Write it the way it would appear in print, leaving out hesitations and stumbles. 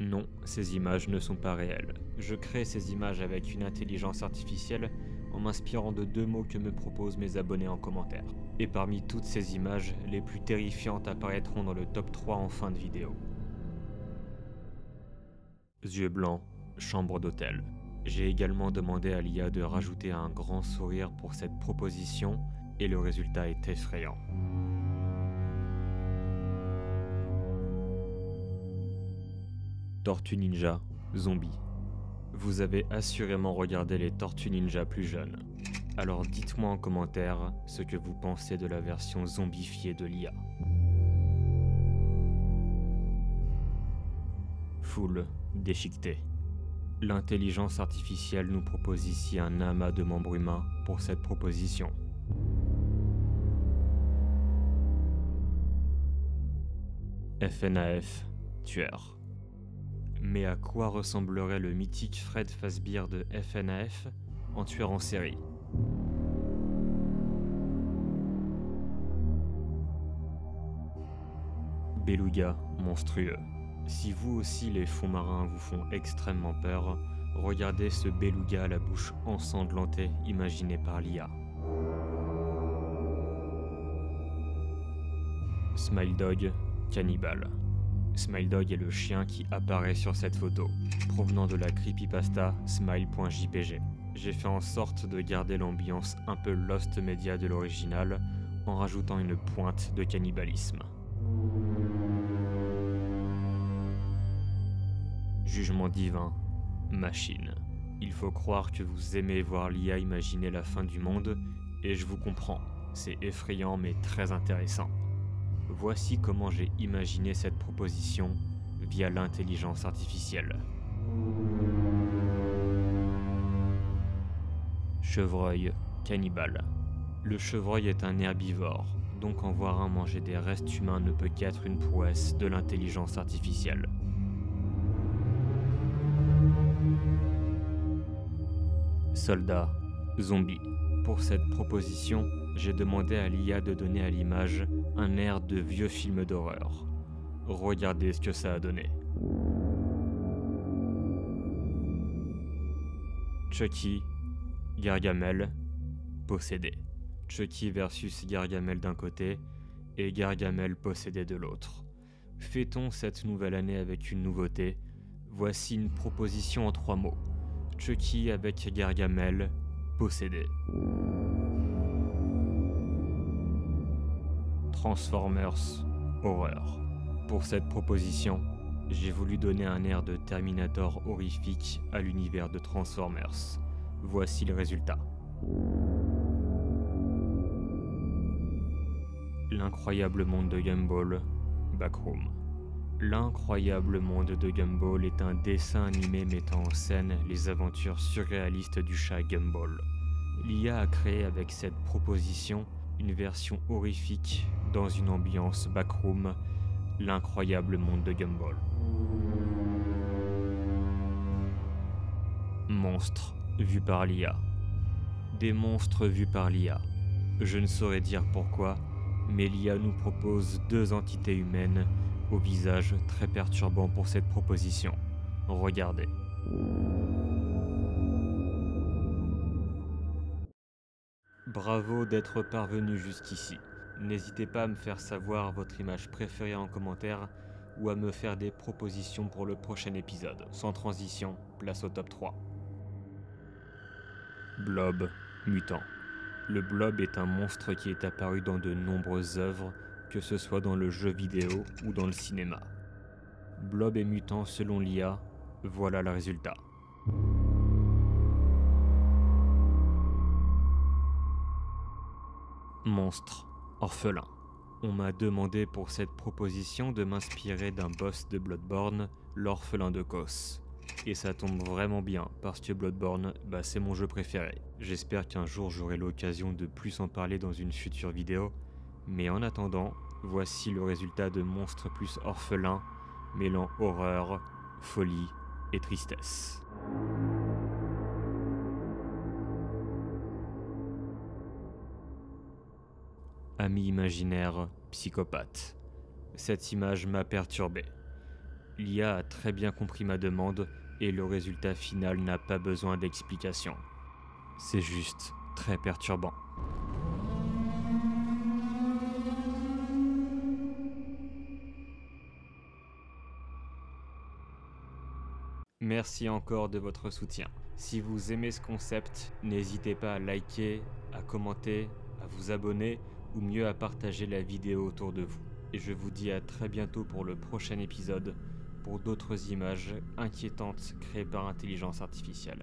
Non, ces images ne sont pas réelles. Je crée ces images avec une intelligence artificielle en m'inspirant de 2 mots que me proposent mes abonnés en commentaire. Et parmi toutes ces images, les plus terrifiantes apparaîtront dans le top 3 en fin de vidéo. Yeux blancs, chambre d'hôtel. J'ai également demandé à l'IA de rajouter un grand sourire pour cette proposition et le résultat est effrayant. Tortue Ninja, zombie. Vous avez assurément regardé les Tortues Ninja plus jeunes. Alors dites-moi en commentaire ce que vous pensez de la version zombifiée de l'IA. Foule déchiquetée. L'intelligence artificielle nous propose ici un amas de membres humains pour cette proposition. FNAF, tueur. Mais à quoi ressemblerait le mythique Fred Fazbear de FNAF en tueur en série? Beluga monstrueux. Si vous aussi les fonds marins vous font extrêmement peur, regardez ce beluga à la bouche ensanglantée imaginé par l'IA. Smile Dog, cannibale. Smile Dog est le chien qui apparaît sur cette photo, provenant de la creepypasta smile.jpg. J'ai fait en sorte de garder l'ambiance un peu Lost Media de l'original, en rajoutant une pointe de cannibalisme. Jugement divin, machine. Il faut croire que vous aimez voir l'IA imaginer la fin du monde, et je vous comprends, c'est effrayant mais très intéressant. Voici comment j'ai imaginé cette proposition via l'intelligence artificielle. Chevreuil cannibale. Le chevreuil est un herbivore, donc en voir un manger des restes humains ne peut qu'être une prouesse de l'intelligence artificielle. Soldat, zombie. Pour cette proposition, j'ai demandé à l'IA de donner à l'image un air de vieux film d'horreur. Regardez ce que ça a donné. Chucky, Gargamel, possédé. Chucky versus Gargamel d'un côté et Gargamel possédé de l'autre. Fêtons cette nouvelle année avec une nouveauté. Voici une proposition en 3 mots. Chucky avec Gargamel, possédé. Transformers, horreur. Pour cette proposition, j'ai voulu donner un air de Terminator horrifique à l'univers de Transformers. Voici le résultat. L'incroyable monde de Gumball, Backroom. L'incroyable monde de Gumball est un dessin animé mettant en scène les aventures surréalistes du chat Gumball. L'IA a créé avec cette proposition une version horrifique dans une ambiance backroom, l'incroyable monde de Gumball. Monstres vus par l'IA. Des monstres vus par l'IA. Je ne saurais dire pourquoi, mais l'IA nous propose 2 entités humaines au visage très perturbant pour cette proposition. Regardez. Bravo d'être parvenu jusqu'ici. N'hésitez pas à me faire savoir votre image préférée en commentaire ou à me faire des propositions pour le prochain épisode. Sans transition, place au top 3. Blob, mutant. Le blob est un monstre qui est apparu dans de nombreuses œuvres, que ce soit dans le jeu vidéo ou dans le cinéma. Blob est mutant selon l'IA, voilà le résultat. Monstre, orphelin. On m'a demandé pour cette proposition de m'inspirer d'un boss de Bloodborne, l'orphelin de Kos. Et ça tombe vraiment bien, parce que Bloodborne, c'est mon jeu préféré. J'espère qu'un jour j'aurai l'occasion de plus en parler dans une future vidéo, mais en attendant, voici le résultat de Monstre plus orphelin, mêlant horreur, folie et tristesse. Ami imaginaire, psychopathe. Cette image m'a perturbé. L'IA a très bien compris ma demande et le résultat final n'a pas besoin d'explication. C'est juste très perturbant. Merci encore de votre soutien. Si vous aimez ce concept, n'hésitez pas à liker, à commenter, à vous abonner ou mieux à partager la vidéo autour de vous. Et je vous dis à très bientôt pour le prochain épisode, pour d'autres images inquiétantes créées par intelligence artificielle.